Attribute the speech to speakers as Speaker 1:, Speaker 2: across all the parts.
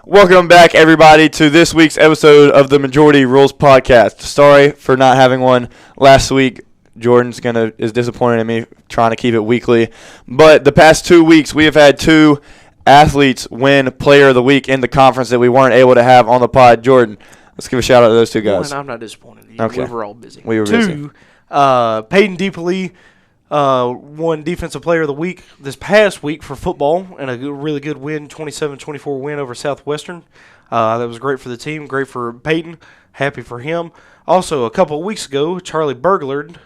Speaker 1: Welcome back, everybody, to this week's episode of the Majority Rules Podcast. Sorry for not having one last week. Jordan's is disappointed in me trying to keep it weekly. But the past 2 weeks, we have had two athletes win Player of the Week in the conference that we weren't able to have on the pod. Jordan, let's give a shout out to those two guys.
Speaker 2: One, I'm not disappointed.
Speaker 1: Okay.
Speaker 2: We were all busy.
Speaker 1: We were busy.
Speaker 2: Peyton DePalee won Defensive Player of the Week this past week for football, and a really good win, 27-24 win over Southwestern. That was great for the team, great for Peyton, happy for him. Also, a couple of weeks ago, Charlie Berglund,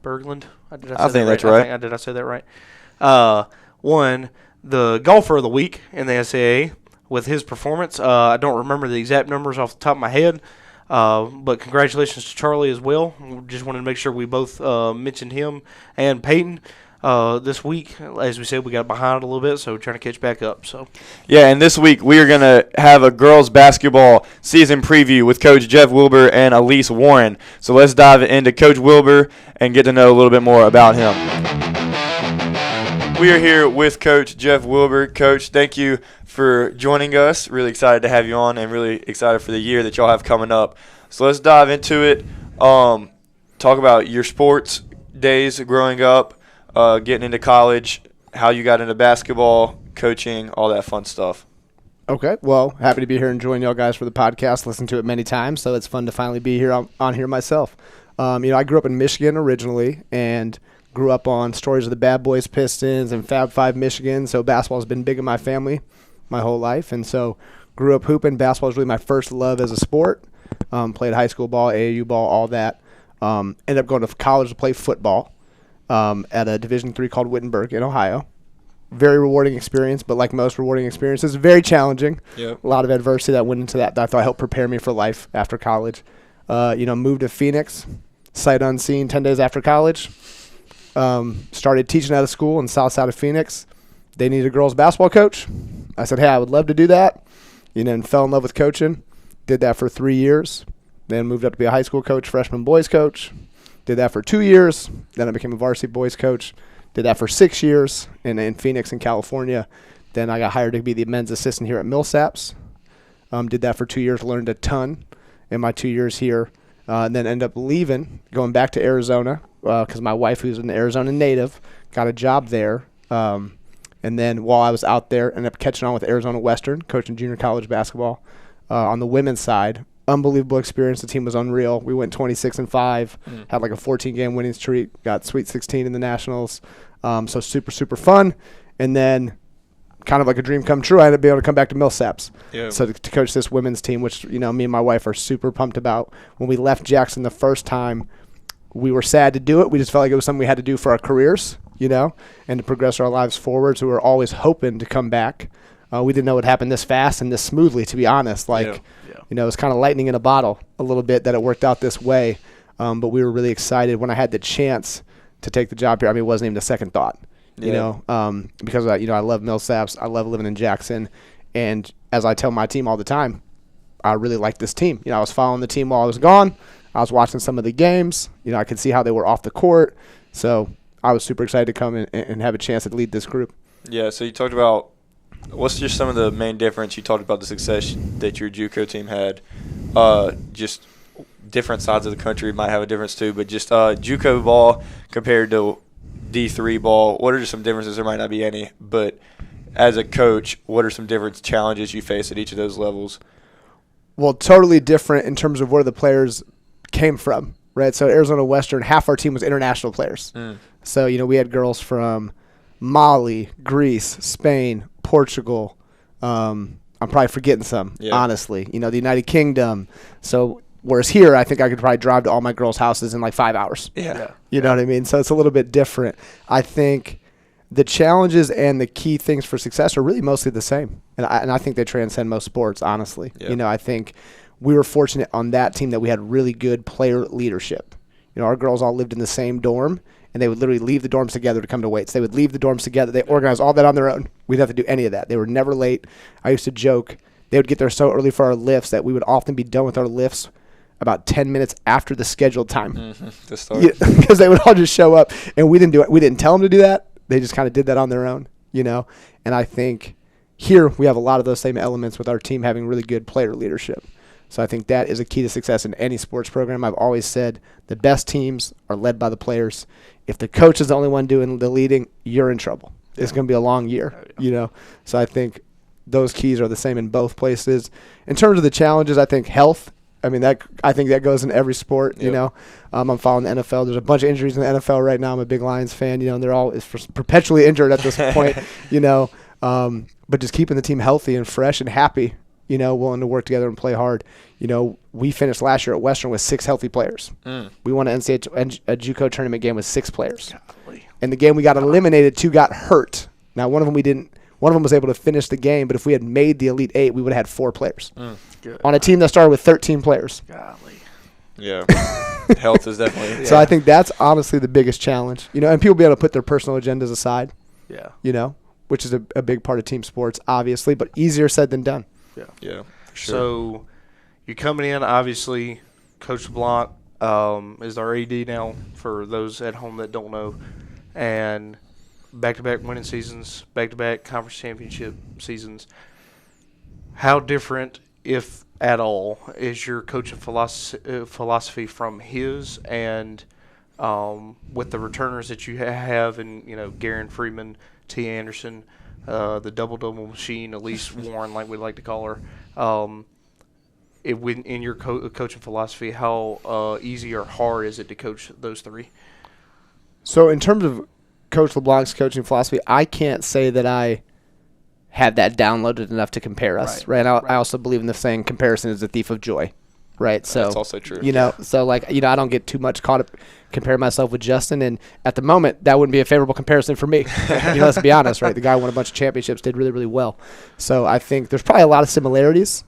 Speaker 1: I think that's right.
Speaker 2: Did I say that right? Won the Golfer of the Week in the SAA with his performance. I don't remember the exact numbers off the top of my head. But congratulations to Charlie as well. Just wanted to make sure we both mentioned him and Peyton this week. As we said, we got behind a little bit, so we're trying to catch back up. So
Speaker 1: yeah, and this week we are going to have a girls basketball season preview with Coach Jeff Wilbur and Elyse Warren. So let's dive into Coach Wilbur and get to know a little bit more about him. We are here with Coach Jeff Wilbur. Coach, thank you for joining us. Really excited to have you on and really excited for the year that y'all have coming up. So let's dive into it. Talk about your sports days growing up, getting into college, how you got into basketball, coaching, all that fun stuff.
Speaker 3: Okay, well, happy to be here and join y'all guys for the podcast. Listened to it many times, so it's fun to finally be here on here myself. I grew up in Michigan originally and grew up on stories of the Bad Boys Pistons and Fab 5 Michigan, so basketball has been big in my family my whole life, and so grew up hooping. Basketball was really my first love as a sport. Played high school ball, AAU ball, all that. Ended up going to college to play football at a Division III called Wittenberg in Ohio. Very rewarding experience, but like most rewarding experiences, very challenging.
Speaker 1: Yep. A
Speaker 3: lot of adversity that went into that I thought helped prepare me for life after college. Moved to Phoenix, sight unseen, 10 days after college. Started teaching at a school in south side of Phoenix. They needed a girls basketball coach. I said, hey, I would love to do that. And fell in love with coaching. Did that for 3 years. Then moved up to be a high school coach, freshman boys coach. Did that for 2 years. Then I became a varsity boys coach. Did that for 6 years in Phoenix in California. Then I got hired to be the men's assistant here at Millsaps. Did that for 2 years, learned a ton in my 2 years here. And then ended up leaving, going back to Arizona because my wife, who's an Arizona native, got a job there. And then while I was out there, ended up catching on with Arizona Western, coaching junior college basketball on the women's side. Unbelievable experience. The team was unreal. We went 26-5, had like a 14-game winning streak, got Sweet 16 in the Nationals. So super, super fun. And then kind of like a dream come true, I ended up being able to come back to Millsaps. Yeah. So to coach this women's team, which, me and my wife are super pumped about. When we left Jackson the first time, we were sad to do it. We just felt like it was something we had to do for our careers, and to progress our lives forward. So we were always hoping to come back. We didn't know it would happen this fast and this smoothly, to be honest. It was kind of lightning in a bottle a little bit that it worked out this way. But we were really excited when I had the chance to take the job here. I mean, it wasn't even a second thought, because of that, I love Millsaps. I love living in Jackson. And as I tell my team all the time, I really like this team. I was following the team while I was gone. I was watching some of the games. I could see how they were off the court. So I was super excited to come in and have a chance to lead this group.
Speaker 1: Yeah, so you talked about what's just some of the main difference. You talked about the success that your JUCO team had. Just different sides of the country might have a difference too, but just JUCO ball compared to D3 ball, what are just some differences? There might not be any, but as a coach, what are some different challenges you face at each of those levels?
Speaker 3: Well, totally different in terms of where the players came from, right? So Arizona Western, half our team was international players. So, we had girls from Mali, Greece, Spain, Portugal. I'm probably forgetting some, honestly. The United Kingdom. So whereas here, I think I could probably drive to all my girls' houses in like 5 hours.
Speaker 1: Yeah.
Speaker 3: You know what I mean? So it's a little bit different. I think the challenges and the key things for success are really mostly the same. And I think they transcend most sports, honestly. Yeah. I think we were fortunate on that team that we had really good player leadership. Our girls all lived in the same dorm, and they would literally leave the dorms together to come to weights. They would leave the dorms together. They organized all that on their own. We didn't have to do any of that. They were never late. I used to joke they would get there so early for our lifts that we would often be done with our lifts about 10 minutes after the scheduled time.
Speaker 1: To start.
Speaker 3: Because they would all just show up, and we didn't do it. We didn't tell them to do that. They just kind of did that on their own, And I think Here, we have a lot of those same elements with our team having really good player leadership. So I think that is a key to success in any sports program. I've always said the best teams are led by the players. If the coach is the only one doing the leading, you're in trouble. It's going to be a long year, So I think those keys are the same in both places. In terms of the challenges, I think health. I think that goes in every sport, I'm following the NFL. There's a bunch of injuries in the NFL right now. I'm a big Lions fan, and they're all perpetually injured at this point, but just keeping the team healthy and fresh and happy, willing to work together and play hard. We finished last year at Western with 6 healthy players. We won an NCAA a JUCO tournament game with 6 players.
Speaker 2: Golly.
Speaker 3: And the game we got eliminated, 2 got hurt. Now, one of them was able to finish the game, but if we had made the Elite 8, we would have had 4 players. On a team that started with 13 players.
Speaker 2: Golly.
Speaker 1: Yeah. Health is definitely.
Speaker 3: So I think that's honestly the biggest challenge. And people be able to put their personal agendas aside.
Speaker 2: Yeah.
Speaker 3: Which is a big part of team sports, obviously, but easier said than done.
Speaker 1: Yeah. For sure.
Speaker 2: So you're coming in, obviously, Coach LeBlanc is our AD now, for those at home that don't know. And back-to-back winning seasons, back-to-back conference championship seasons. How different, if at all, is your coaching philosophy from his, and with the returners that you have, and Garen Freeman, T. Anderson, the double-double machine, Elyse Warren, like we like to call her. In your coaching philosophy, how easy or hard is it to coach those 3?
Speaker 3: So in terms of Coach LeBlanc's coaching philosophy, I can't say that I have that downloaded enough to compare us, right? I also believe in the saying, comparison is the thief of joy, right? So
Speaker 1: that's also true.
Speaker 3: So I don't get too much caught up comparing myself with Justin, and at the moment, that wouldn't be a favorable comparison for me. Let's be honest, right? The guy won a bunch of championships, did really, really well. So I think there's probably a lot of similarities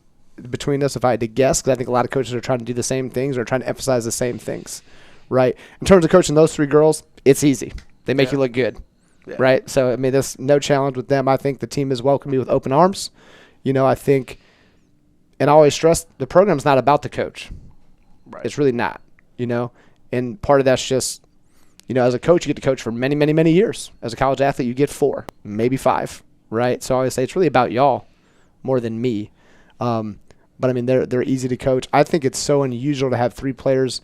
Speaker 3: between us if I had to guess, because I think a lot of coaches are trying to do the same things or trying to emphasize the same things, right? In terms of coaching those 3 girls, it's easy. They make you look good, right? So, there's no challenge with them. I think the team has welcomed me with open arms. I think, and I always stress, the program's not about the coach.
Speaker 2: Right.
Speaker 3: It's really not, and part of that's just, as a coach, you get to coach for many, many, many years. As a college athlete, you get 4, maybe 5, right? So I always say it's really about y'all more than me. But they're easy to coach. I think it's so unusual to have 3 players,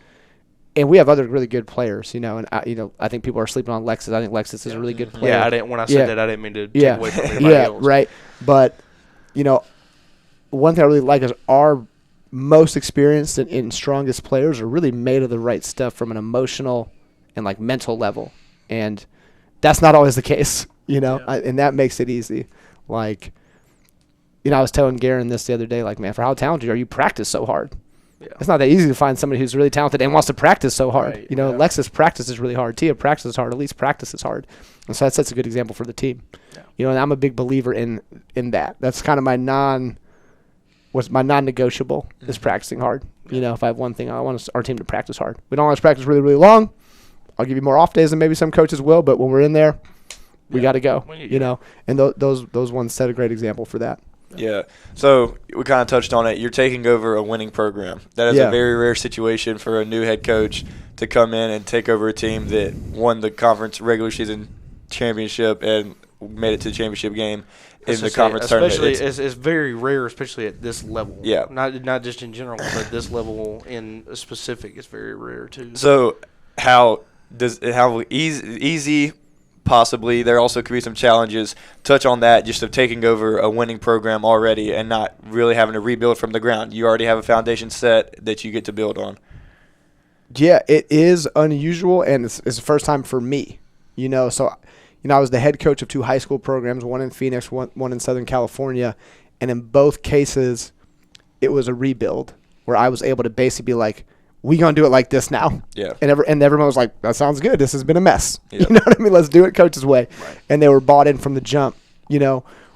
Speaker 3: and we have other really good players, and I think people are sleeping on Lexus. I think Lexus is a really good player.
Speaker 2: Yeah, when I said that, I didn't mean to take away from anybody else.
Speaker 3: Right. But one thing I really like is our most experienced and strongest players are really made of the right stuff from an emotional and mental level, and that's not always the case, and that makes it easy. I was telling Garen this the other day, man, for how talented you practice so hard. Yeah. It's not that easy to find somebody who's really talented and wants to practice so hard.
Speaker 2: Right.
Speaker 3: Lexus practices really hard. Tia practices hard. Elise practices hard. And so that sets a good example for the team. Yeah. And I'm a big believer in that. That's kind of my non-negotiable is practicing hard. Yeah. If I have one thing, I want our team to practice hard. We don't always practice really, really long. I'll give you more off days than maybe some coaches will, but when we're in there, we got to go. And those ones set a great example for that.
Speaker 1: Yeah. So we kind of touched on it. You're taking over a winning program. That is a very rare situation for a new head coach to come in and take over a team that won the conference regular season championship and made it to the championship game in the conference tournament.
Speaker 2: It's very rare, especially at this level.
Speaker 1: Yeah.
Speaker 2: Not just in general, but this level in specific is very rare too.
Speaker 1: So how easy possibly, there also could be some challenges. Touch on that, just of taking over a winning program already and not really having to rebuild from the ground. You already have a foundation set that you get to build on.
Speaker 3: Yeah, it is unusual, and it's the first time for me. So I was the head coach of 2 high school programs, one in Phoenix, one in Southern California, and in both cases, it was a rebuild where I was able to basically be we gonna do it like this now.
Speaker 1: Yeah.
Speaker 3: And everyone was like, that sounds good. This has been a mess.
Speaker 1: Yep.
Speaker 3: You know what I mean? Let's do it coach's way.
Speaker 2: Right.
Speaker 3: And they were bought in from the jump,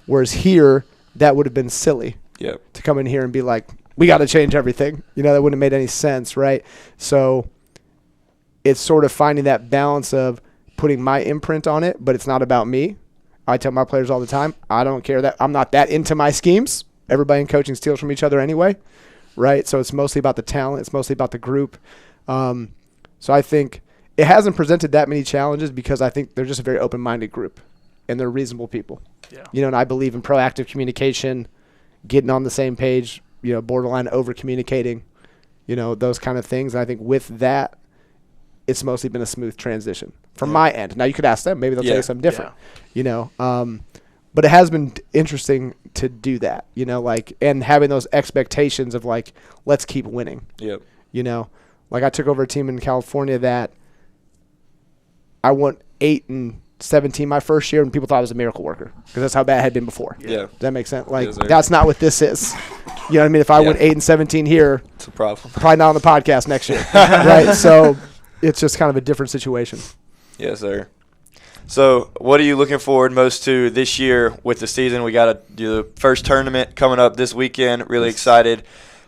Speaker 3: whereas here, that would have been silly.
Speaker 1: Yep.
Speaker 3: To come in here and be like, we got to change everything. That wouldn't have made any sense, right? So it's sort of finding that balance of putting my imprint on it, but it's not about me. I tell my players all the time, I don't care that I'm not that into my schemes. Everybody in coaching steals from each other anyway. Right, so it's mostly about the talent. It's mostly about the group. So I think it hasn't presented that many challenges because I think they're just a very open-minded group. and they're reasonable people.
Speaker 2: Yeah.
Speaker 3: And I believe in proactive communication, getting on the same page, borderline over communicating, those kind of things. And I think with that, it's mostly been a smooth transition from my end. Now you could ask them, maybe they'll tell you something different, but it has been interesting to do that, and having those expectations of like, let's keep winning.
Speaker 1: Yep.
Speaker 3: Like I took over a team in California that I won 8-17 my first year, and people thought I was a miracle worker because that's how bad it had been before.
Speaker 1: Yeah.
Speaker 3: Does that make sense? Like,
Speaker 1: Yes, sir.
Speaker 3: that's not what this is. You know what I mean? If I went 8-17 here,
Speaker 1: It's a problem.
Speaker 3: probably not on the podcast next year. Right? So it's just kind of a different situation.
Speaker 1: Yes, sir. So what are you looking forward most to this year with the season? We got to do the first tournament coming up this weekend. Really excited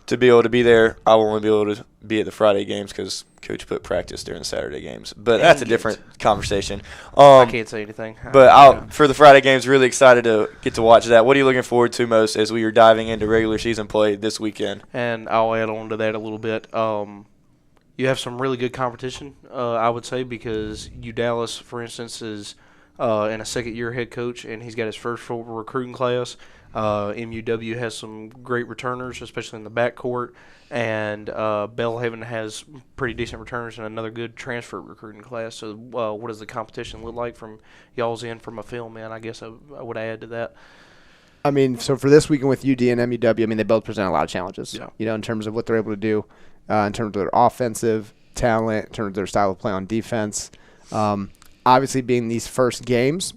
Speaker 1: to be able to be there. I won't be able to be at the Friday games because Coach put practice during the Saturday games. But that's a different conversation.
Speaker 2: I can't say anything.
Speaker 1: But for the Friday games, really excited to get to watch that. What are you looking forward to most as we are diving into regular season play this weekend?
Speaker 2: And I'll add on to that a little bit. You have some really good competition, I would say, because Dallas, for instance, is in a second-year head coach, and he's got his first full recruiting class. MUW has some great returners, especially in the backcourt, and Belhaven has pretty decent returners and another good transfer recruiting class. So what does the competition look like from y'all's end from a film, man? I guess I would add to that.
Speaker 3: I mean, so for this weekend with UD and MUW, I mean, they both present a lot of challenges, in terms of what they're able to do, in terms of their offensive talent, in terms of their style of play on defense. Obviously, being these first games,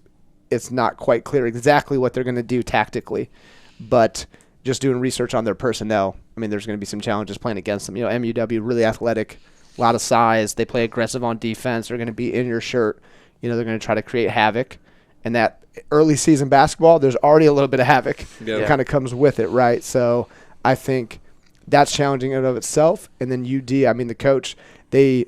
Speaker 3: it's not quite clear exactly what they're going to do tactically, but just doing research on their personnel, I mean, there's going to be some challenges playing against them. MUW, really athletic, a lot of size. They play aggressive on defense. They're going to be in your shirt. They're going to try to create havoc. And that early season basketball, there's already a little bit of havoc that kind of comes with it, right? So I think that's challenging in and of itself. And then UD, I mean, the coach, they,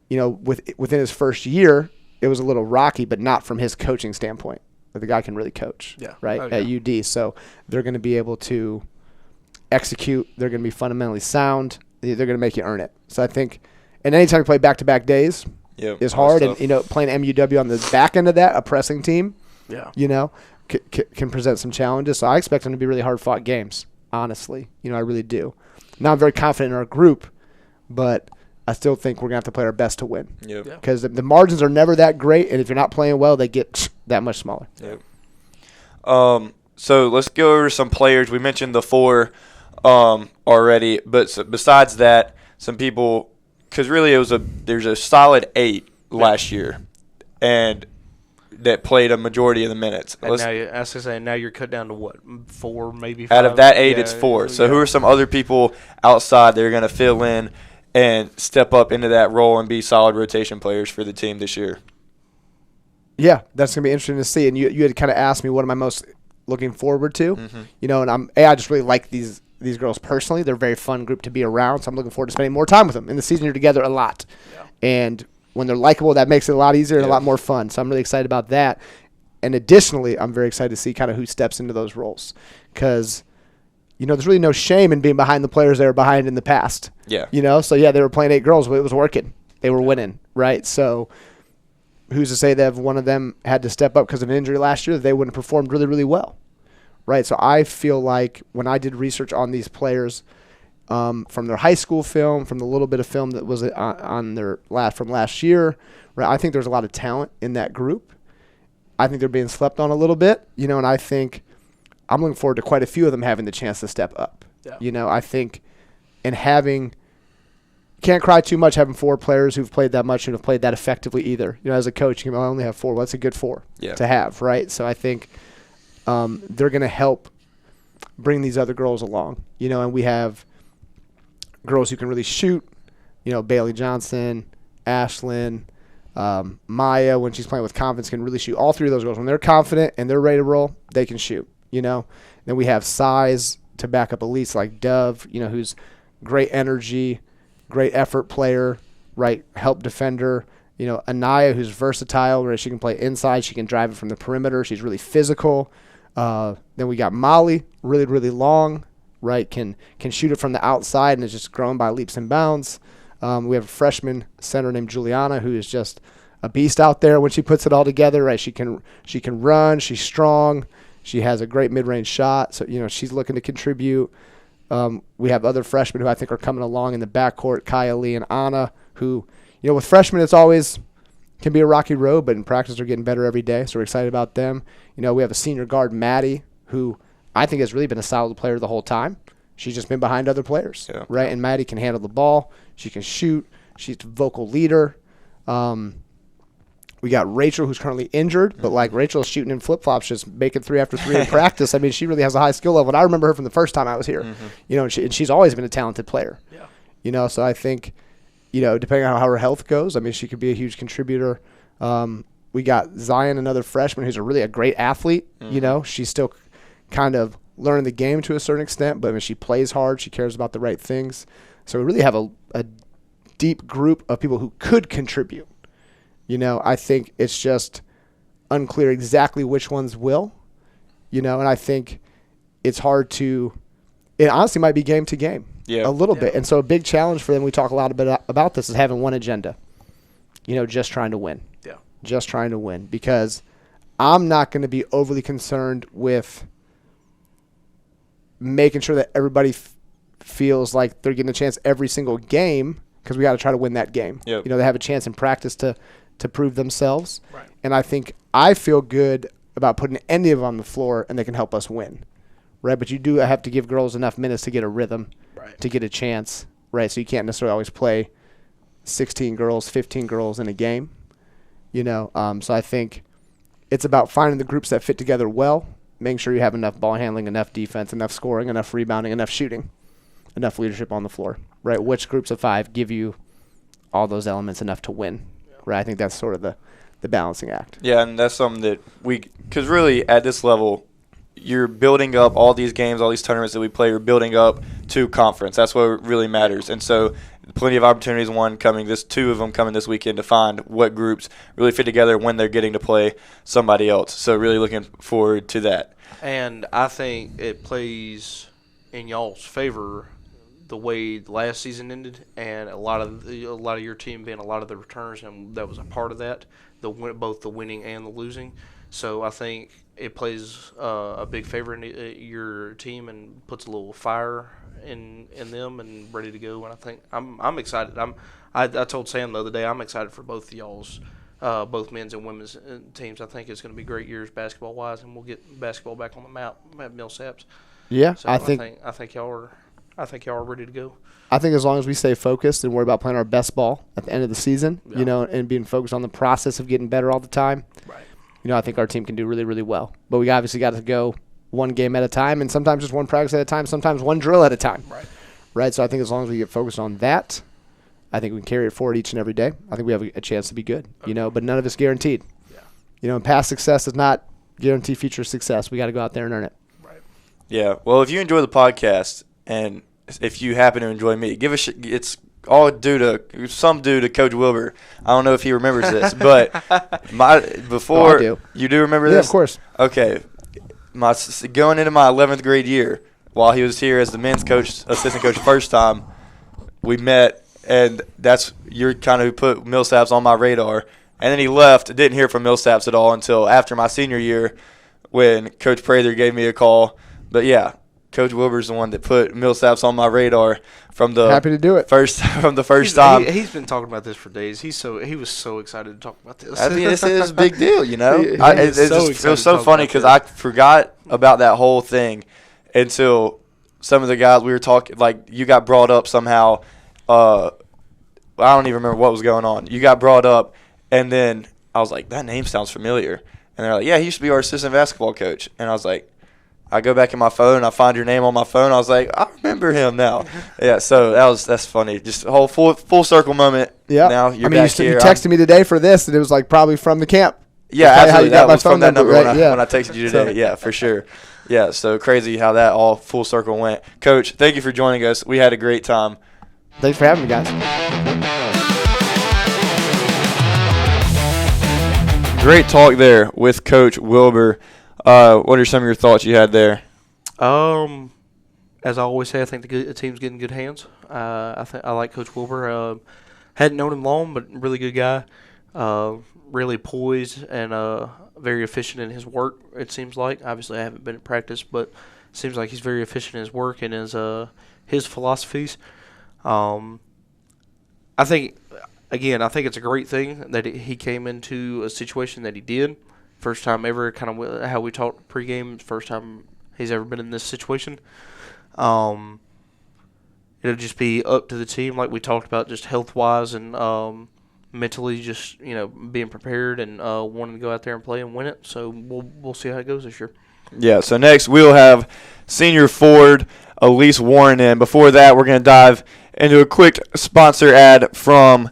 Speaker 3: within his first year, it was a little rocky, but not from his coaching standpoint. The guy can really coach, right, at UD. So they're going to be able to execute. They're going to be fundamentally sound. They're going to make you earn it. So I think, and anytime you play back-to-back days is hard. And, playing MUW on the back end of that, a pressing team, can present some challenges. So I expect them to be really hard-fought games, honestly. I really do. Now I'm very confident in our group, but I still think we're going to have to play our best to win. Because the margins are never that great, and if you're not playing well, they get that much smaller.
Speaker 1: So let's go over some players. We mentioned the 4 already, but besides that, some people – because really there's a solid 8 last year, and that played a majority of the minutes.
Speaker 2: And now you're cut down to what, 4, maybe 5?
Speaker 1: Out of that 8, it's 4. So who are some other people outside that are going to fill in and step up into that role and be solid rotation players for the team this year?
Speaker 3: Yeah, that's going to be interesting to see. And you had kind of asked me what am I most looking forward to. And I just really like these girls personally. They're a very fun group to be around, so I'm looking forward to spending more time with them. In the season, you're together a lot. And when they're likable, that makes it a lot easier and a lot more fun. So I'm really excited about that. And additionally, I'm very excited to see kind of who steps into those roles because – there's really no shame in being behind the players they were behind in the past. So, they were playing 8 girls, but it was working. They were winning, right? So, who's to say that if one of them had to step up because of an injury last year, they wouldn't have performed really, really well, right? So, I feel like when I did research on these players from their high school film, from the little bit of film that was on their from last year, right? I think there's a lot of talent in that group. I think they're being slept on a little bit, and I think – I'm looking forward to quite a few of them having the chance to step up. I think and can't cry too much having 4 players who've played that much and have played that effectively either. As a coach, you can only have 4. Well, that's a good 4 to have, right? So I think they're going to help bring these other girls along, and we have girls who can really shoot, Bailey Johnson, Ashlyn, Maya, when she's playing with confidence, can really shoot. All 3 of those girls, when they're confident and they're ready to roll, they can shoot. Then we have size to back up Elyse like Dove, who's great energy, great effort player, right? Help defender. Anaya, who's versatile, where she can play inside, she can drive it from the perimeter. She's really physical. Then we got Molly, really, really long, right? Can shoot it from the outside and is just growing by leaps and bounds. We have a freshman center named Juliana, who is just a beast out there when she puts it all together. Right, she can run. She's strong. She has a great mid-range shot. So she's looking to contribute. We have other freshmen who I think are coming along in the backcourt, Kaya Lee and Anna, who with freshmen it's always can be a rocky road, but in practice they're getting better every day. So we're excited about them. We have a senior guard, Maddie, who I think has really been a solid player the whole time. She's just been behind other players, right? And Maddie can handle the ball. She can shoot. She's a vocal leader. We got Rachel, who's currently injured, but Rachel's shooting in flip-flops, just making 3 after 3 in practice. I mean, she really has a high skill level. And I remember her from the first time I was here. And she's always been a talented player. Yeah. So I think, depending on how her health goes, I mean, she could be a huge contributor. We got Zion, another freshman, who's a great athlete. She's still kind of learning the game to a certain extent, but I mean, she plays hard. She cares about the right things. So we really have a deep group of people who could contribute. I think it's just unclear exactly which ones will, and I think it's hard to – it honestly might be game to game a little bit. And so a big challenge for them, we talk a lot about this, is having one agenda, just trying to win. Yeah. Just trying to win, because I'm not going to be overly concerned with making sure that everybody feels like they're getting a chance every single game, because we got to try to win that game. Yep. They have a chance in practice to prove themselves. Right. And I think I feel good about putting any of them on the floor, and they can help us win. Right? But you do have to give girls enough minutes to get a rhythm, to get a chance. Right? So you can't necessarily always play 16 girls, 15 girls in a game. So I think it's about finding the groups that fit together well, making sure you have enough ball handling, enough defense, enough scoring, enough rebounding, enough shooting, enough leadership on the floor. Right? Which groups of 5 give you all those elements enough to win. Right, I think that's sort of the balancing act.
Speaker 1: Yeah, and that's something that because really at this level, you're building up all these games, all these tournaments that we play, you're building up to conference. That's what really matters. And so plenty of opportunities, two of them coming this weekend to find what groups really fit together when they're getting to play somebody else. So really looking forward to that.
Speaker 2: And I think it plays in y'all's favor the way last season ended, and a lot of your team being a lot of the returners, and that was a part of that, both the winning and the losing. So I think it plays a big favor in your team and puts a little fire in them and ready to go. And I think I'm excited. I told Sam the other day I'm excited for both of y'all's both men's and women's teams. I think it's going to be great years basketball wise, and we'll get basketball back on the map at Millsaps.
Speaker 3: Yeah,
Speaker 2: so I think y'all are ready to go.
Speaker 3: I think as long as we stay focused and worry about playing our best ball at the end of the season, and being focused on the process of getting better all the time, right. I think our team can do really, really well. But we obviously got to go one game at a time, and sometimes just one practice at a time, sometimes one drill at a time. Right. So I think as long as we get focused on that, I think we can carry it forward each and every day. I think we have a chance to be good, but none of it's guaranteed. Yeah. And past success does not guarantee future success. We got to go out there and earn it.
Speaker 1: Right. Yeah. Well, if you enjoy the podcast, and if you happen to enjoy me, it's all due to Coach Wilbur. I don't know if he remembers this, but I do. You do remember this?
Speaker 3: Yeah, of course.
Speaker 1: Okay. Going into my 11th grade year, while he was here as the men's assistant coach first time, we met, and you're kind of who put Millsaps on my radar. And then he left, didn't hear from Millsaps at all until after my senior year when Coach Prather gave me a call. But yeah, Coach Wilbur's the one that put Millsaps on my radar from the
Speaker 3: happy to do it
Speaker 1: first time.
Speaker 2: He's been talking about this for days. He was so excited to talk about this.
Speaker 1: I mean, this is a big deal, It was so funny because I forgot about that whole thing until some of the guys we were talking, like you got brought up somehow. I don't even remember what was going on. You got brought up, and then I was like, that name sounds familiar. And they're like, yeah, he used to be our assistant basketball coach. And I was like, I go back in my phone, I find your name on my phone. I was like, I remember him now. Yeah, so that's funny. Just a whole full circle moment.
Speaker 3: Yeah.
Speaker 1: Now you're back here.
Speaker 3: You texted me today for this, and it was like probably from the camp.
Speaker 1: Yeah, absolutely. How you got that was from that number
Speaker 3: right?
Speaker 1: when I texted you today. Yeah, for sure. Yeah, so crazy how that all full circle went. Coach, thank you for joining us. We had a great time.
Speaker 3: Thanks for having me, guys.
Speaker 1: Great talk there with Coach Wilbur. What are some of your thoughts you had there?
Speaker 2: As I always say, I think the team's getting good hands. I like Coach Wilbur. Hadn't known him long, but really good guy. really poised and very efficient in his work, it seems like. Obviously, I haven't been at practice, but it seems like he's very efficient in his work and his philosophies. I think it's a great thing that he came into a situation that he did. First time ever, kind of how we talked pregame, first time he's ever been in this situation. It'll just be up to the team, like we talked about, just health-wise and mentally just, being prepared and wanting to go out there and play and win it. So we'll see how it goes this year.
Speaker 1: Yeah, so next we'll have senior forward Elyse Warren in. Before that, we're going to dive into a quick sponsor ad from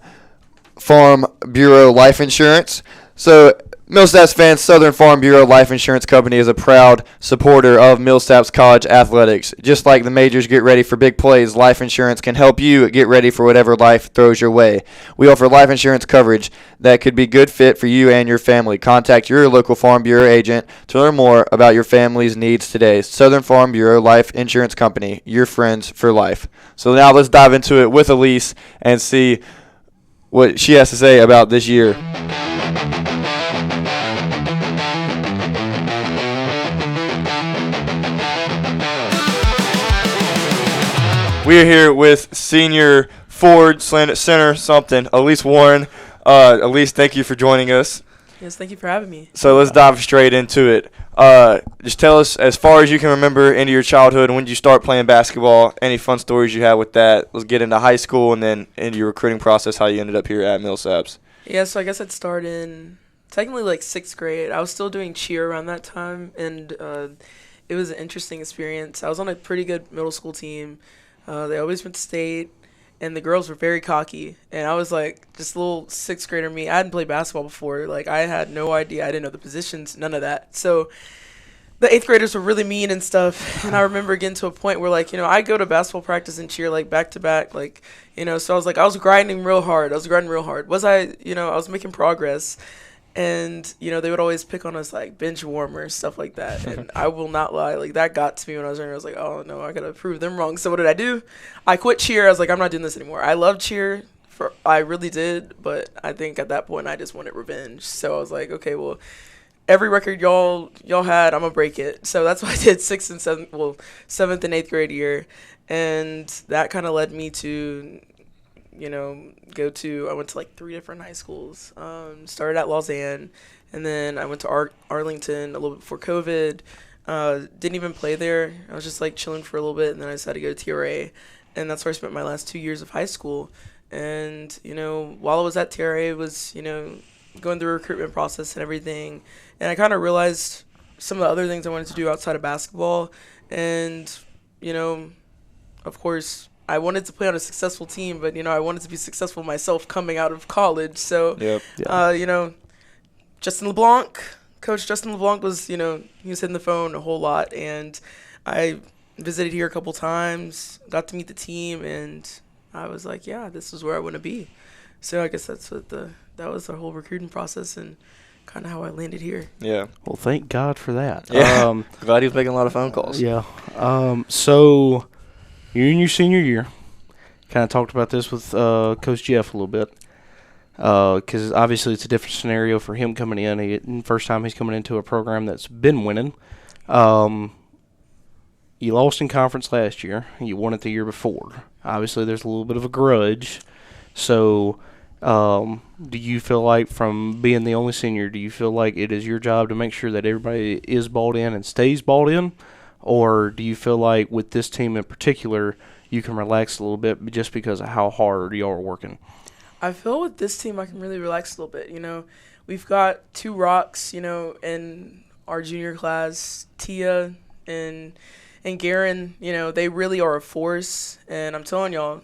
Speaker 1: Farm Bureau Life Insurance. So, Millsaps fans, Southern Farm Bureau Life Insurance Company is a proud supporter of Millsaps College athletics. Just like the majors get ready for big plays, life insurance can help you get ready for whatever life throws your way. We offer life insurance coverage that could be a good fit for you and your family. Contact your local Farm Bureau agent to learn more about your family's needs today. Southern Farm Bureau Life Insurance Company, your friends for life. So now let's dive into it with Elyse and see what she has to say about this year. We are here with senior forward, center, something, Elyse Warren. Elyse, thank you for joining us.
Speaker 4: Yes, thank you for having me.
Speaker 1: So let's dive straight into it. Just tell us, as far as you can remember, into your childhood, when did you start playing basketball, any fun stories you had with that? Let's get into high school and then into your recruiting process, how you ended up here at Millsaps.
Speaker 4: Yeah, so I guess I'd start in technically like 6th grade. I was still doing cheer around that time, and it was an interesting experience. I was on a pretty good middle school team. They always went to state, and the girls were very cocky. And I was like, just a little 6th grader me. I hadn't played basketball before. Like, I had no idea. I didn't know the positions, none of that. So the 8th graders were really mean and stuff. And I remember getting to a point where, like, I go to basketball practice and cheer, like, back to back. Like, so I was like, I was grinding real hard. Was I was making progress. And, they would always pick on us, like, bench warmers, stuff like that. And I will not lie. Like, that got to me when I was younger. I was like, oh, no, I got to prove them wrong. So what did I do? I quit cheer. I was like, I'm not doing this anymore. I love cheer. I really did. But I think at that point, I just wanted revenge. So I was like, okay, well, every record y'all had, I'm going to break it. So that's what I did 7th and 8th grade year. And that kind of led me to I went to like 3 different high schools. Started at Lausanne, and then I went to Arlington a little bit before COVID. Didn't even play there. I was just like chilling for a little bit, and then I decided to go to TRA, and that's where I spent my last 2 years of high school. And while I was at TRA, I was going through a recruitment process and everything, and I kind of realized some of the other things I wanted to do outside of basketball, and of course, I wanted to play on a successful team, but, I wanted to be successful myself coming out of college. So, Coach Justin LeBlanc was, he was hitting the phone a whole lot. And I visited here a couple times, got to meet the team, and I was like, yeah, this is where I want to be. So I guess that was the whole recruiting process and kind of how I landed here.
Speaker 1: Yeah.
Speaker 2: Well, thank God for that.
Speaker 1: Yeah. Glad he was making a lot of phone calls.
Speaker 2: Yeah. So you're in your senior year. Kind of talked about this with Coach Jeff a little bit. Because obviously it's a different scenario for him coming in. First time he's coming into a program that's been winning. You lost in conference last year. You won it the year before. Obviously there's a little bit of a grudge. So do you feel like, from being the only senior, do you feel like it is your job to make sure that everybody is balled in and stays balled in? Or do you feel like with this team in particular, you can relax a little bit just because of how hard y'all are working?
Speaker 4: I feel with this team I can really relax a little bit. We've got 2 rocks, in our junior class, Tia and Garen. They really are a force, and I'm telling y'all,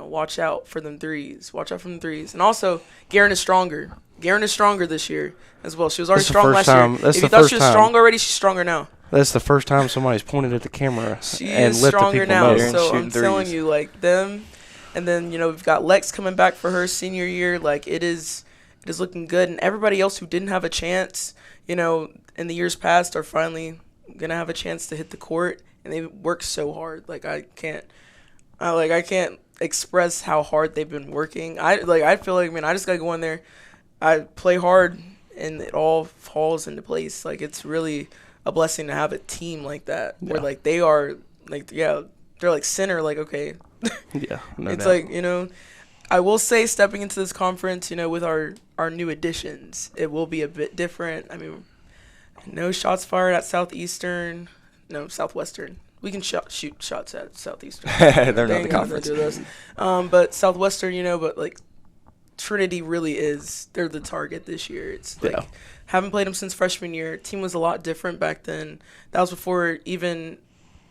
Speaker 4: watch out for them threes. And also, Garen is stronger. This year as well. She was already strong last year. If you thought she was strong already, she's stronger now.
Speaker 2: That's the first time somebody's pointed at the camera and let the people
Speaker 4: now,
Speaker 2: know.
Speaker 4: So I'm telling you, like, them. And then, we've got Lex coming back for her senior year. Like, it is looking good. And everybody else who didn't have a chance, in the years past are finally going to have a chance to hit the court. And they worked so hard. Like, I can't express how hard they've been working. I feel like, I just got to go in there. I play hard, and it all falls into place. Like, it's really a blessing to have a team like that, where like they are like they're like center. Like, okay,
Speaker 2: Yeah, no
Speaker 4: it's
Speaker 2: doubt.
Speaker 4: like, you know, I will say stepping into this conference, you know, with our new additions, it will be a bit different. I mean, no shots fired at Southwestern. We can shoot shots at Southeastern.
Speaker 1: They're not the conference.
Speaker 4: But Southwestern, you know, but like Trinity really is, they're the target this year. It's like, haven't played them since freshman year. Team was a lot different back then. That was before even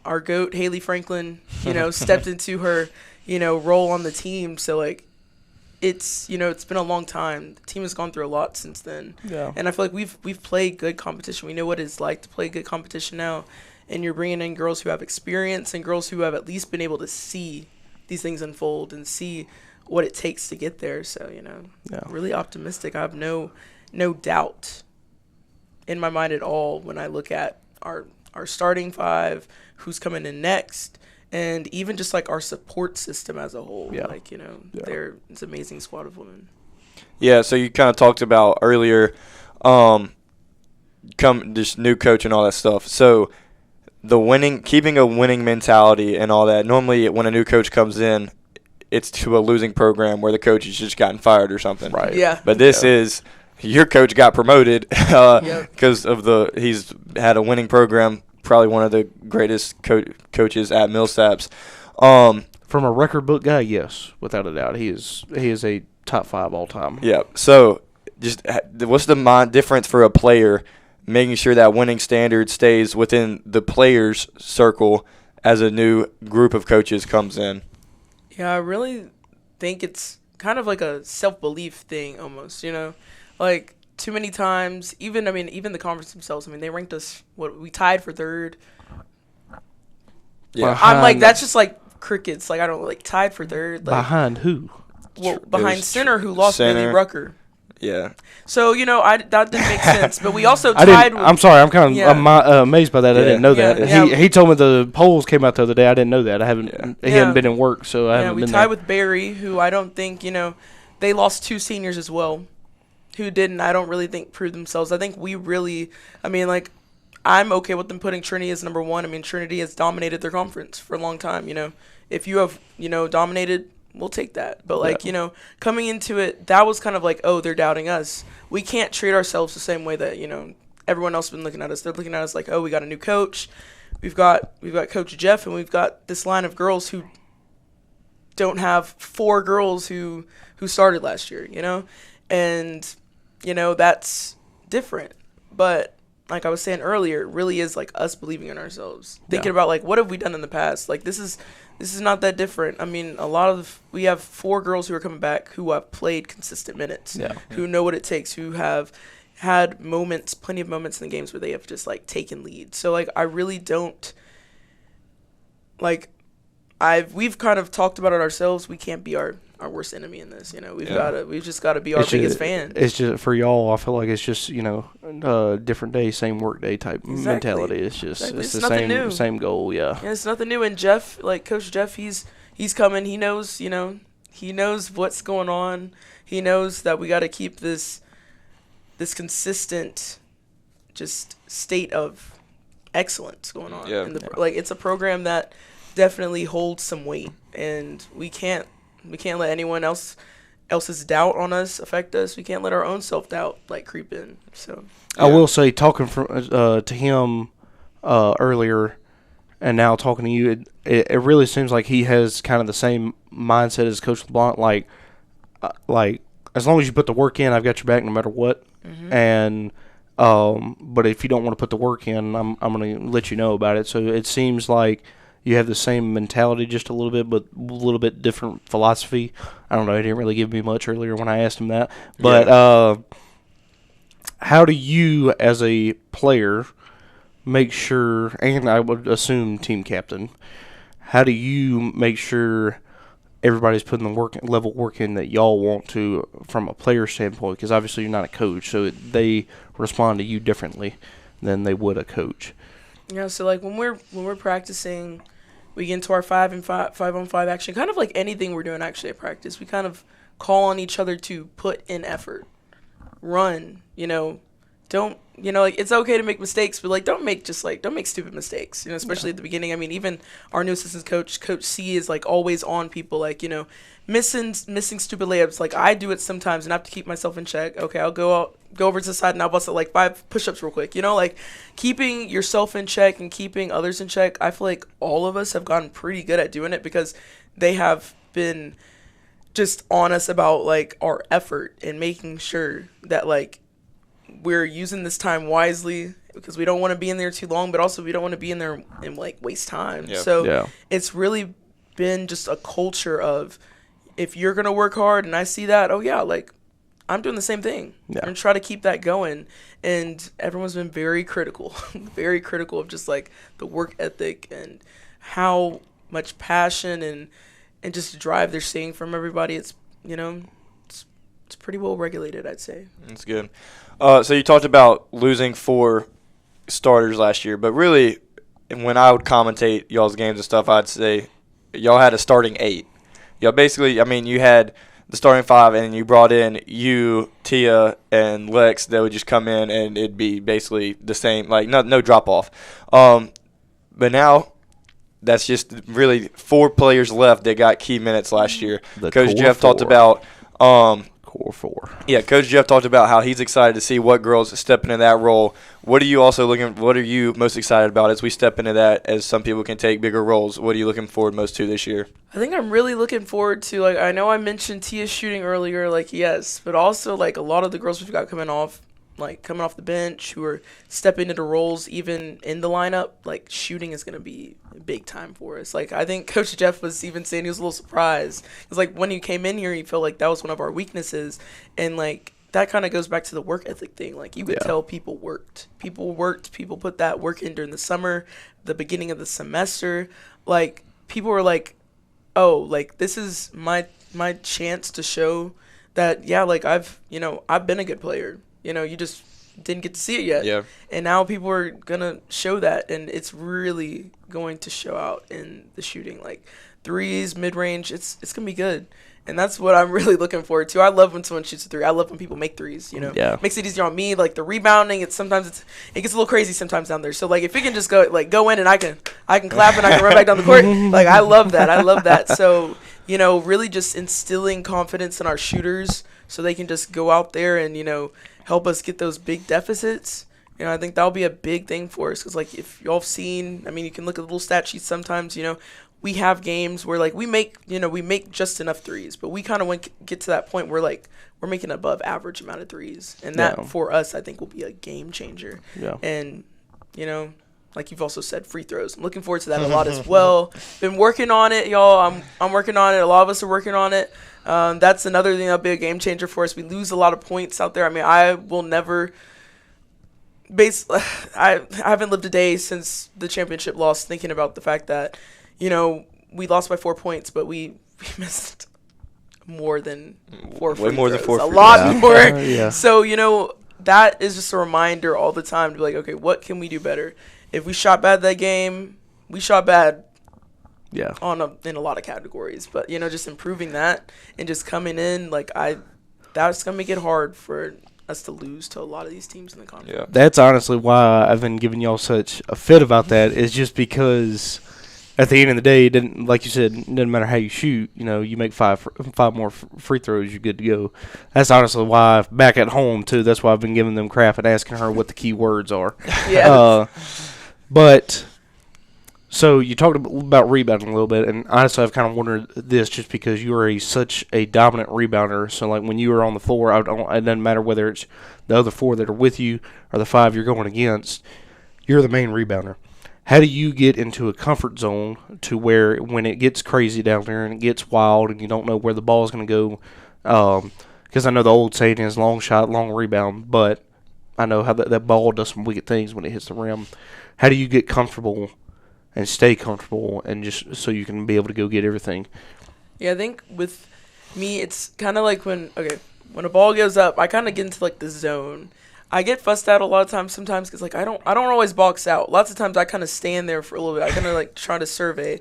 Speaker 4: our GOAT, Haley Franklin, you know, stepped into her, you know, role on the team. So, like, it's, you know, it's been a long time. The team has gone through a lot since then.
Speaker 2: Yeah.
Speaker 4: And I feel like we've played good competition. We know what it's like to play good competition now. And you're bringing in girls who have experience and girls who have at least been able to see these things unfold and see what it takes to get there. So, you know, really optimistic. I have no doubt in my mind at all when I look at our starting five, who's coming in next, and even just like our support system as a whole.
Speaker 2: Yeah.
Speaker 4: Like, you know, it's an amazing squad of women.
Speaker 1: Yeah, so you kind of talked about earlier, this new coach and all that stuff. So keeping a winning mentality and all that. Normally, when a new coach comes in, it's to a losing program where the coach has just gotten fired or something.
Speaker 2: Right.
Speaker 4: Yeah.
Speaker 1: But this is your coach got promoted because of he's had a winning program. Probably one of the greatest coaches at Millsaps.
Speaker 2: From a record book guy, yes, without a doubt, he is a top 5 all time.
Speaker 1: Yeah. So, just what's the difference for a player making sure that winning standard stays within the players' circle as a new group of coaches comes in?
Speaker 4: Yeah, I really think it's kind of like a self-belief thing almost, you know? Like, too many times, even the conference themselves, they ranked us, we tied for 3rd.
Speaker 1: Yeah.
Speaker 4: I'm like, that's just like crickets. Like, I don't, like, tied for 3rd. Like,
Speaker 2: Behind who?
Speaker 4: Well, behind center who lost Billy Rucker.
Speaker 1: Yeah.
Speaker 4: So, you know, that didn't make sense. But we also tied with...
Speaker 2: I'm sorry. I'm kind of amazed by that. I didn't know that.
Speaker 4: Yeah.
Speaker 2: He told me the polls came out the other day. I didn't know that. He hadn't been in work, so I haven't been there.
Speaker 4: We tied with Barry, who I don't think, you know, they lost 2 seniors as well, who I don't really think proved themselves. I think we really, I'm okay with them putting Trinity as number 1. Trinity has dominated their conference for a long time, you know. If you have, you know, dominated, we'll take that. But, you know, coming into it, that was kind of like, oh, they're doubting us. We can't treat ourselves the same way that, you know, everyone else has been looking at us. They're looking at us like, oh, we got a new coach. We've got Coach Jeff, and we've got this line of girls who don't have 4 girls who started last year, you know. And, you know, that's different. But like I was saying earlier, it really is like us believing in ourselves. Thinking about like, what have we done in the past? Like, this is not that different. We have 4 girls who are coming back who have played consistent minutes, who know what it takes, who have had plenty of moments in the games where they have just like taken lead. So like, I really don't we've kind of talked about it ourselves. We can't be our worst enemy in this, you know. We've just got to be our biggest fan.
Speaker 2: It's just for y'all. I feel like it's just, you know, different day, same work day type mentality. It's just it's the same goal. Yeah,
Speaker 4: it's nothing new. And Jeff, like Coach Jeff, he's coming. He knows, you know, he knows what's going on. He knows that we got to keep this consistent, just state of excellence going on.
Speaker 1: Yeah.
Speaker 4: It's a program that definitely holds some weight, and we can't let anyone else's doubt on us affect us. We can't let our own self-doubt creep in. So
Speaker 2: I will say, talking to him earlier and now talking to you, it really seems like he has kind of the same mindset as Coach LeBlanc. Like as long as you put the work in, I've got your back no matter what. Mm-hmm. And but if you don't want to put the work in, I'm going to let you know about it. So it seems like you have the same mentality just a little bit, but a little bit different philosophy. I don't know. He didn't really give me much earlier when I asked him that. But how do you, as a player, make sure, and I would assume team captain, how do you make sure everybody's putting the level work in that y'all want to from a player standpoint? Because obviously you're not a coach, so they respond to you differently than they would a coach.
Speaker 4: Yeah, so when we're practicing, we get into our 5-on-5 action, kind of like anything we're doing actually at practice. We kind of call on each other to put in effort. run, don't, like, it's okay to make mistakes, but, like, don't make stupid mistakes, especially at the beginning. I mean, even our new assistant coach, Coach C, is, like, always on people, like, missing stupid layups. Like, I do it sometimes and I have to keep myself in check. Okay, I'll go over to the side and I'll bust it, like, 5 push-ups real quick. Like, keeping yourself in check and keeping others in check, I feel like all of us have gotten pretty good at doing it because they have been just honest about, like, our effort and making sure that, like, we're using this time wisely because we don't want to be in there too long, but also we don't want to be in there and, like, waste time.
Speaker 1: Yep.
Speaker 4: So it's really been just a culture of, if you're going to work hard and I see that, oh, yeah, like, I'm doing the same thing.
Speaker 2: Yeah.
Speaker 4: I'm going to try to keep that going. And everyone's been very critical, very critical of just, like, the work ethic and how much passion and just drive they're seeing from everybody. It's, it's pretty well regulated, I'd say.
Speaker 1: That's good. So you talked about losing 4 starters last year, but really, when I would commentate y'all's games and stuff, I'd say y'all had a starting 8. Y'all basically, I mean, you had the starting 5, and you brought in you, Tia, and Lex that would just come in, and it'd be basically the same, like no drop off. But now, that's just really 4 players left that got key minutes last year. Coach Jeff talked about
Speaker 2: Core 4.
Speaker 1: Yeah, Coach Jeff talked about how he's excited to see what girls step into that role. What are you most excited about as we step into that, as some people can take bigger roles? What are you looking forward most to this year?
Speaker 4: I think I'm really looking forward to, like, I know I mentioned Tia shooting earlier, like, yes, but also, like, a lot of the girls we've got coming off the bench who are stepping into roles even in the lineup, like, shooting is going to be big time for us. Like, I think Coach Jeff was even saying he was a little surprised. It's like, when you came in here, he felt like that was one of our weaknesses. And, like, that kind of goes back to the work ethic thing. Like, you could tell people worked. People put that work in during the summer, the beginning of the semester. Like, people were like, oh, like, this is my chance to show that, yeah, like, I've been a good player. You just didn't get to see it yet.
Speaker 1: Yeah.
Speaker 4: And now people are going to show that, and it's really going to show out in the shooting. Like, threes, mid-range, it's going to be good. And that's what I'm really looking forward to. I love when someone shoots a 3. I love when people make threes,
Speaker 2: Yeah.
Speaker 4: Makes it easier on me. Like, the rebounding, it gets a little crazy sometimes down there. So, like, if it can just go in and I can clap and I can run back down the court, like, I love that. So, really just instilling confidence in our shooters so they can just go out there and, help us get those big deficits. I think that'll be a big thing for us because, like, if y'all have seen, I mean, you can look at the little stat sheets sometimes, we have games where, like, we make just enough threes, but we kind of get to that point where, like, we're making above average amount of threes. And that, for us, I think will be a game changer.
Speaker 2: Yeah.
Speaker 4: And, like you've also said, free throws. I'm looking forward to that a lot as well. Been working on it, y'all. I'm working on it. A lot of us are working on it. That's another thing that'll be a game changer for us. We lose a lot of points out there. I mean, I will never I haven't lived a day since the championship loss thinking about the fact that, we lost by 4 points, but we missed more than 4 free
Speaker 1: Way more than
Speaker 4: throws.
Speaker 1: 4
Speaker 4: A
Speaker 1: free
Speaker 4: lot
Speaker 1: throws.
Speaker 4: more.
Speaker 2: Yeah.
Speaker 4: So, that is just a reminder all the time to be like, okay, what can we do better? If we shot bad that game, we shot bad
Speaker 2: Yeah.
Speaker 4: in a lot of categories. But, just improving that and just coming in, like, that's going to make it hard for us to lose to a lot of these teams in the conference.
Speaker 1: Yeah.
Speaker 2: That's honestly why I've been giving y'all such a fit about that, is just because at the end of the day, like you said, it doesn't matter how you shoot. You make five more free throws, you're good to go. That's honestly why, back at home, too, that's why I've been giving them crap and asking her what the key words are.
Speaker 4: Yeah.
Speaker 2: But so you talked about rebounding a little bit, and honestly, I've kind of wondered this just because you are such a dominant rebounder. So, like, when you are on the floor, it doesn't matter whether it's the other 4 that are with you or the 5 you're going against, you're the main rebounder. How do you get into a comfort zone to where when it gets crazy down there and it gets wild and you don't know where the ball is going to go? Because I know the old saying is long shot, long rebound, but I know how that ball does some wicked things when it hits the rim. How do you get comfortable and stay comfortable and just so you can be able to go get everything?
Speaker 4: Yeah, I think with me, it's kind of like when a ball goes up, I kind of get into, like, the zone. I get fussed out a lot of times sometimes because, like, I don't always box out. Lots of times I kind of stand there for a little bit. I kind of, like, try to survey.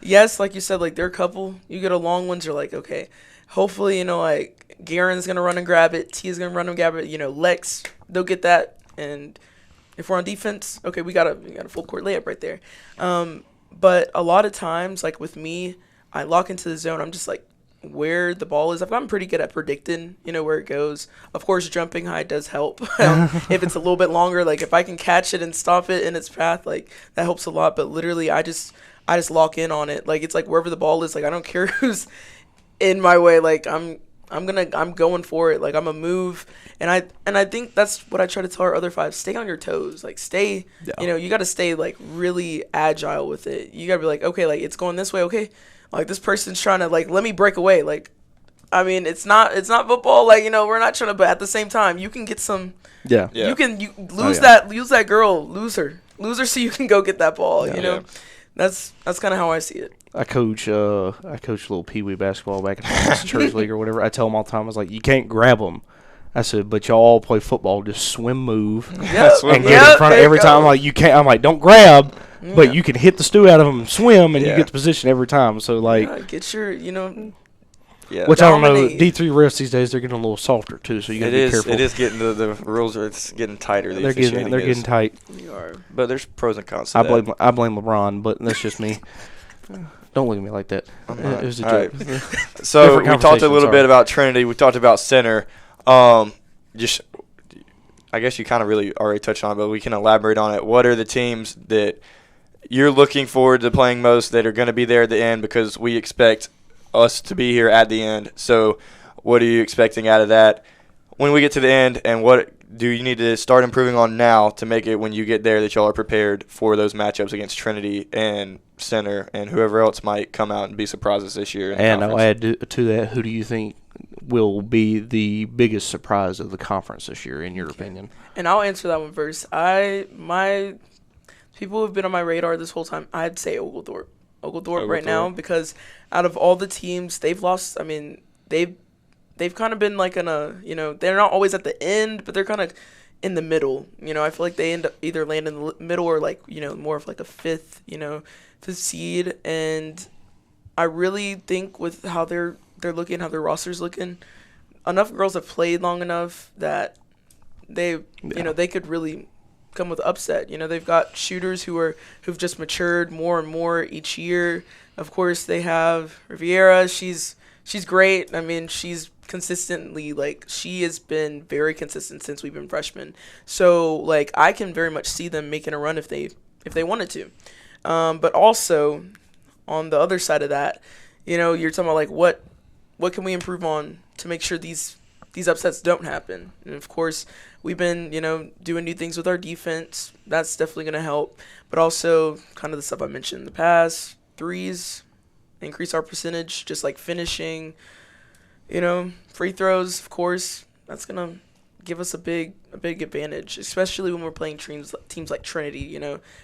Speaker 4: Yes, like you said, like, there are a couple. You get a long ones, you're like, okay. hopefully, like Garen's gonna run and grab it, T is gonna run and grab it. Lex, they'll get that, and if we're on defense, okay, we got a full court layup right there. But a lot of times, like with me, I lock into the zone. I'm just like where the ball is. I've gotten pretty good at predicting, where it goes. Of course, jumping high does help. If it's a little bit longer, like if I can catch it and stop it in its path, like that helps a lot. But literally, I just lock in on it. Like it's like wherever the ball is. Like I don't care who's in my way. Like I'm going for it. Like I'm a move, and I think that's what I try to tell our other five. Stay on your toes. Like stay.
Speaker 3: Yeah.
Speaker 4: You got to stay like really agile with it. You got to be like, okay, like it's going this way. Okay. Like this person's trying to like let me break away. Like, I mean, it's not football. Like we're not trying to. But at the same time, you can get some.
Speaker 3: Yeah.
Speaker 4: You lose that girl, lose her, so you can go get that ball.
Speaker 1: Yeah.
Speaker 4: That's kind of how I see it.
Speaker 2: I coach little peewee basketball back in the church league or whatever. I tell them all the time, I was like, you can't grab them. I said, but y'all all play football. Just swim, move, and get in front of every time. I'm like, you can't. I'm like, don't grab. But you can hit the stew out of them and swim, and you get the position every time. So, like...
Speaker 4: get your,
Speaker 2: Which I don't know. D3 refs these days, they're getting a little softer, too, so you got to be careful.
Speaker 1: It is getting... The rules are getting tighter.
Speaker 2: They're getting tight.
Speaker 1: But there's pros and cons to that.
Speaker 2: I blame LeBron, but that's just me. Don't look at me like that. It was a joke.
Speaker 1: Right. So, we talked a little bit about Trinity. We talked about center. I guess you kind of really already touched on it, but we can elaborate on it. What are the teams that... you're looking forward to playing most that are going to be there at the end, because we expect us to be here at the end. So what are you expecting out of that when we get to the end, and what do you need to start improving on now to make it when you get there that y'all are prepared for those matchups against Trinity and Center and whoever else might come out and be surprises this year?
Speaker 2: And I'll add to that, who do you think will be the biggest surprise of the conference this year, in your opinion?
Speaker 4: And I'll answer that one first. People who have been on my radar this whole time, I'd say Oglethorpe right now, because out of all the teams, they've lost. I mean, they've kind of been like they're not always at the end, but they're kind of in the middle. I feel like they end up either land in the middle or like, more of like a fifth seed. And I really think with how they're looking, how their roster's looking, enough girls have played long enough that they could really come with upset. They've got shooters who've just matured more and more each year. Of course, they have Riviera. She's great. I mean, she's consistently, like, she has been very consistent since we've been freshmen. So, like, I can very much see them making a run if they wanted to. But also, on the other side of that, you're talking about like what can we improve on to make sure these upsets don't happen. And of course, we've been, doing new things with our defense. That's definitely going to help. But also, kind of the stuff I mentioned in the past, threes, increase our percentage, just like finishing, free throws, of course. That's going to give us a big advantage, especially when we're playing teams like Trinity.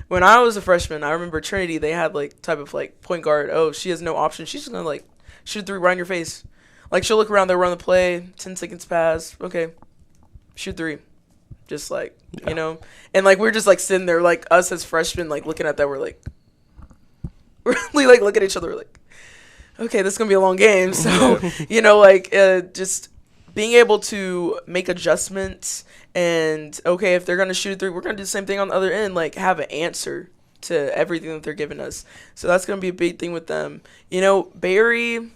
Speaker 4: When I was a freshman, I remember Trinity, they had like type of like point guard. Oh, she has no option. She's just going to like shoot a three right in your face. Like, she'll look around, they'll run the play, 10 seconds pass, okay, shoot three. Just, like, And, like, we're just, like, sitting there, like, us as freshmen, like, looking at that, we're, like, really, like, look at each other, like, okay, this is going to be a long game. So, just being able to make adjustments and, okay, if they're going to shoot a three, we're going to do the same thing on the other end, like, have an answer to everything that they're giving us. So that's going to be a big thing with them. Barry...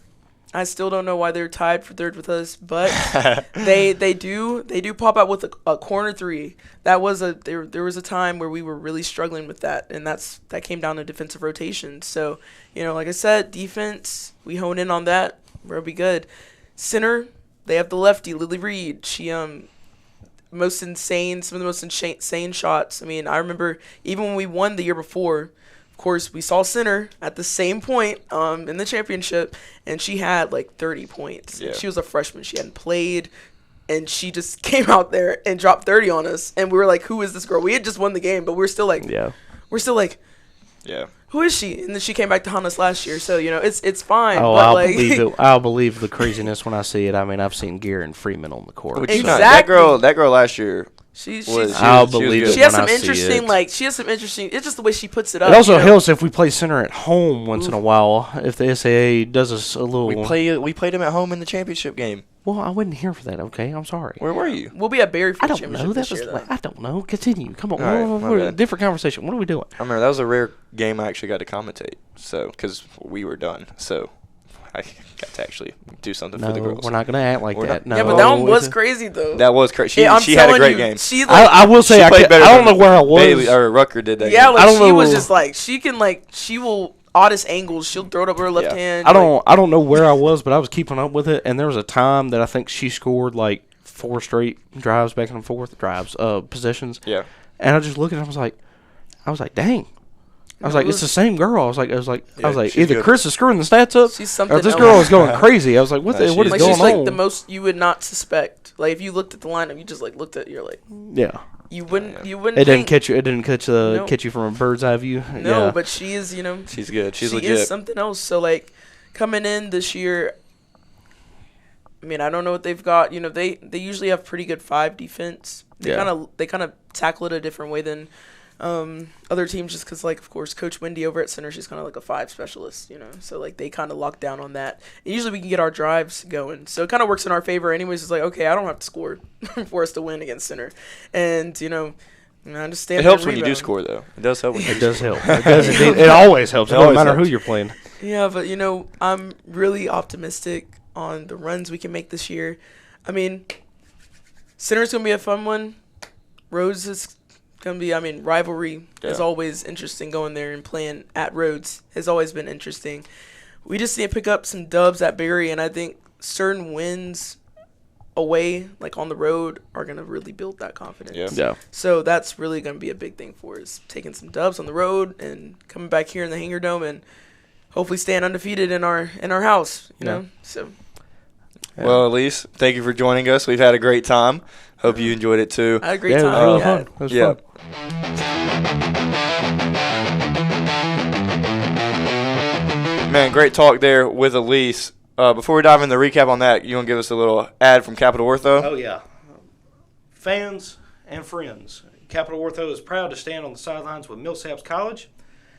Speaker 4: I still don't know why they're tied for third with us, but they do pop out with a corner three. That was there was a time where we were really struggling with that, and that came down to defensive rotation. So, like I said, defense, we hone in on that, we'll be good. Center, they have the lefty, Lily Reed. She some of the most insane shots. I mean, I remember even when we won the year before, of course, we saw Center at the same point in the championship, and she had like 30 points. Yeah. She was a freshman. She hadn't played, and she just came out there and dropped 30 on us. And we were like, who is this girl? We had just won the game, but we're still like, who is she? And then she came back to hunt us last year, so it's fine.
Speaker 2: Oh,
Speaker 4: but
Speaker 2: I'll believe the craziness when I see it. I mean, I've seen Garen Freeman on the court.
Speaker 1: Exactly. That girl last year
Speaker 2: I'll believe it.
Speaker 4: She has
Speaker 2: when
Speaker 4: some
Speaker 2: I see
Speaker 4: interesting,
Speaker 2: it.
Speaker 4: she has some interesting. It's just the way she puts it up.
Speaker 2: It also helps if we play center at home once in a while. If the SAA does us a little.
Speaker 1: We played them at home in the championship game.
Speaker 2: Well, I wasn't here for that. Okay, I'm sorry.
Speaker 1: Where were you?
Speaker 4: We'll be at Berry for
Speaker 2: I
Speaker 4: the
Speaker 2: don't
Speaker 4: championship
Speaker 2: know.
Speaker 4: this year,
Speaker 2: I don't know. Continue. Come on.
Speaker 1: All right, my bad.
Speaker 2: Different conversation. What are we doing?
Speaker 1: I remember that was a rare game I actually got to commentate. So, because we were done. So, I got to actually do something for the
Speaker 2: No,
Speaker 1: girls.
Speaker 2: we're not going to act like
Speaker 1: We're
Speaker 2: that.
Speaker 1: not-
Speaker 2: No.
Speaker 4: Yeah, but that one was crazy though.
Speaker 1: That was crazy.
Speaker 4: Yeah, I'm
Speaker 1: She had a
Speaker 4: telling
Speaker 1: great
Speaker 4: you,
Speaker 1: game.
Speaker 4: She
Speaker 2: I will say
Speaker 1: She
Speaker 2: I
Speaker 1: played better
Speaker 2: don't know
Speaker 1: than
Speaker 2: where I was.
Speaker 1: Bailey or Rucker did that.
Speaker 4: yeah,
Speaker 1: game.
Speaker 2: I don't
Speaker 4: she was
Speaker 2: know.
Speaker 4: just she can she will oddest angles. She'll throw it up with her left
Speaker 1: Yeah.
Speaker 4: hand.
Speaker 2: I don't know where I was, but I was keeping up with it, and there was a time that I think she scored 4 straight drives back and forth possessions.
Speaker 1: Yeah.
Speaker 2: And I just looked at it, I was like, dang. I was like, it's the same girl. I was like,
Speaker 1: she's
Speaker 2: either
Speaker 1: good.
Speaker 2: Chris is screwing the stats up,
Speaker 4: She's something
Speaker 2: or this
Speaker 4: else.
Speaker 2: girl is going crazy. I was like, what
Speaker 1: No,
Speaker 2: is
Speaker 1: she's
Speaker 2: going
Speaker 4: she's
Speaker 2: on?
Speaker 4: the most you would not suspect. If you looked at the lineup, you just looked at it, you're like,
Speaker 2: Yeah.
Speaker 4: you wouldn't
Speaker 2: It didn't
Speaker 4: think.
Speaker 2: catch you. It didn't catch
Speaker 4: Nope.
Speaker 2: catch you from a bird's eye view.
Speaker 4: No,
Speaker 2: Yeah.
Speaker 4: but she is,
Speaker 1: She's good. She's
Speaker 4: she
Speaker 1: legit.
Speaker 4: is something else. So coming in this year, I mean, I don't know what they've got. They usually have pretty good 5 defense. They kind of tackle it a different way than other teams, just because of course Coach Wendy over at center, she's kind of like a 5 specialist, so they kind of lock down on that, and usually we can get our drives going, so it kind of works in our favor anyways. It's okay, I don't have to score for us to win against center, and I understand
Speaker 1: It helps when you do score, though. It does help when you
Speaker 2: It
Speaker 1: do
Speaker 2: does
Speaker 1: score.
Speaker 2: help. It does indeed. It always helps. It
Speaker 1: It
Speaker 2: doesn't
Speaker 1: always
Speaker 2: matter
Speaker 1: helps.
Speaker 2: who you're playing.
Speaker 4: Yeah, but I'm really optimistic on the runs we can make this year. I mean, center's gonna be a fun one. Rhodes is gonna be. Rivalry is always interesting. Going there and playing at Rhodes has always been interesting. We just need to pick up some dubs at Berry, and I think certain wins away, on the road, are gonna really build that confidence.
Speaker 1: Yeah.
Speaker 2: Yeah.
Speaker 4: So that's really gonna be a big thing for us, taking some dubs on the road and coming back here in the Hangar Dome and hopefully staying undefeated in our house. You know. So.
Speaker 2: Yeah.
Speaker 1: Well, Elyse, thank you for joining us. We've had a great time. Hope you enjoyed it, too.
Speaker 4: I had a great
Speaker 2: Yeah, it
Speaker 4: time.
Speaker 2: was really
Speaker 4: Yeah.
Speaker 2: fun. It was
Speaker 1: Yeah.
Speaker 2: fun.
Speaker 1: Man, great talk there with Elyse. Before we dive into the recap on that, you want to give us a little ad from Capital Ortho?
Speaker 2: Oh, yeah. Fans and friends, Capital Ortho is proud to stand on the sidelines with Millsaps College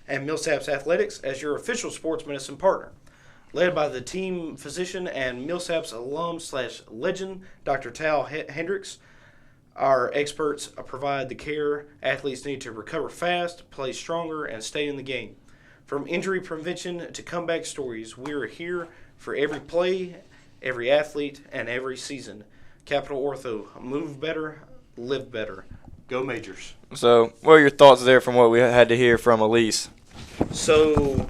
Speaker 2: and Millsaps Athletics as your official sports medicine partner. Led by the team physician and Millsaps alum/legend, Dr. Tal Hendricks, our experts provide the care athletes need to recover fast, play stronger, and stay in the game. From injury prevention to comeback stories, we are here for every play, every athlete, and every season. Capital Ortho, move better, live better. Go Majors.
Speaker 1: So, what are your thoughts there from what we had to hear from Elyse?
Speaker 2: So,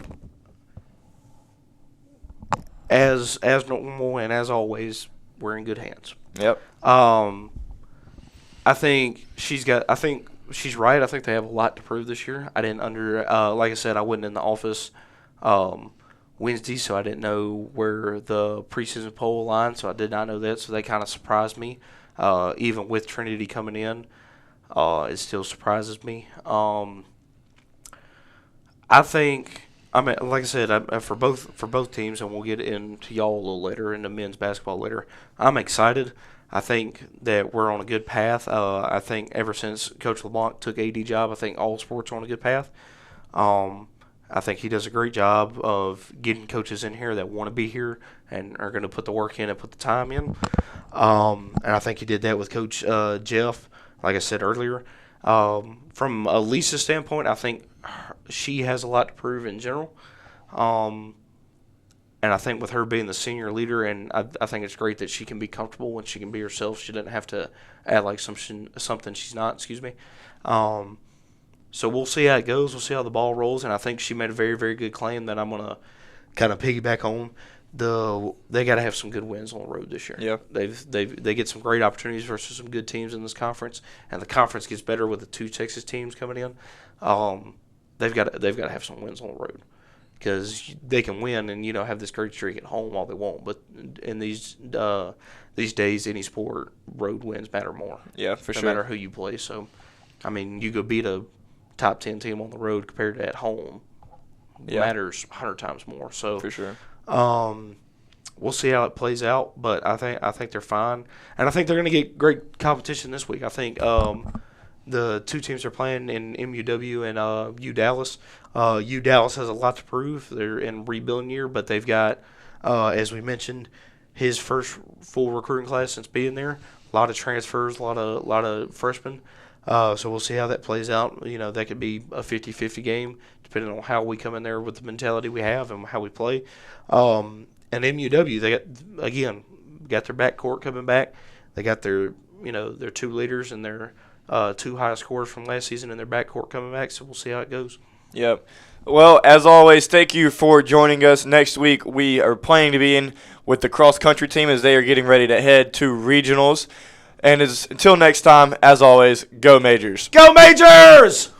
Speaker 2: as normal and as always, we're in good hands.
Speaker 1: Yep.
Speaker 2: I think she's right. I think they have a lot to prove this year. I didn't like I said, I wasn't in the office Wednesday, so I didn't know where the preseason poll aligned, so I did not know that. So they kind of surprised me. Even with Trinity coming in, it still surprises me. I think. Like I said, for both teams, and we'll get into y'all a little later, into men's basketball later. I'm excited. I think that we're on a good path. I think ever since Coach LeBlanc took AD job, I think all sports are on a good path. I think he does a great job of getting coaches in here that want to be here and are going to put the work in and put the time in. And I think he did that with Coach Jeff, like I said earlier. From Elise's standpoint, I think she has a lot to prove in general. And I think with her being the senior leader, and I think it's great that she can be comfortable when she can be herself. She doesn't have to act like something she's not, So we'll see how it goes. We'll see how the ball rolls. And I think she made a very, very good claim that I'm going to kind of piggyback on. They got to have some good wins on the road this year.
Speaker 1: Yeah.
Speaker 2: They get some great opportunities versus some good teams in this conference, and the conference gets better with the 2 Texas teams coming in. They've got to have some wins on the road because they can win and have this great streak at home all they want. But in these days, any sport, road wins matter more.
Speaker 1: Yeah, for
Speaker 2: no
Speaker 1: sure.
Speaker 2: matter who you play. So, you go beat a top 10 team on the road compared to at home.
Speaker 1: Yeah.
Speaker 2: Matters 100 times more. So
Speaker 1: For sure.
Speaker 2: we'll see how it plays out. But I think they're fine, and I think they're going to get great competition this week. I think the two teams are playing in MUW and U Dallas. U Dallas has a lot to prove. They're in rebuilding year, but they've got, as we mentioned, his first full recruiting class since being there. A lot of transfers, a lot of freshmen. So we'll see how that plays out. You know, that could be a 50-50 game, depending on how we come in there with the mentality we have and how we play. And MUW, they got their backcourt coming back. They got their two leaders and their two highest scorers from last season in their backcourt coming back. So we'll see how it goes.
Speaker 1: Yep. Well, as always, thank you for joining us. Next week, we are planning to be in with the cross-country team as they are getting ready to head to regionals. And until next time, as always, go Majors.
Speaker 2: Go Majors!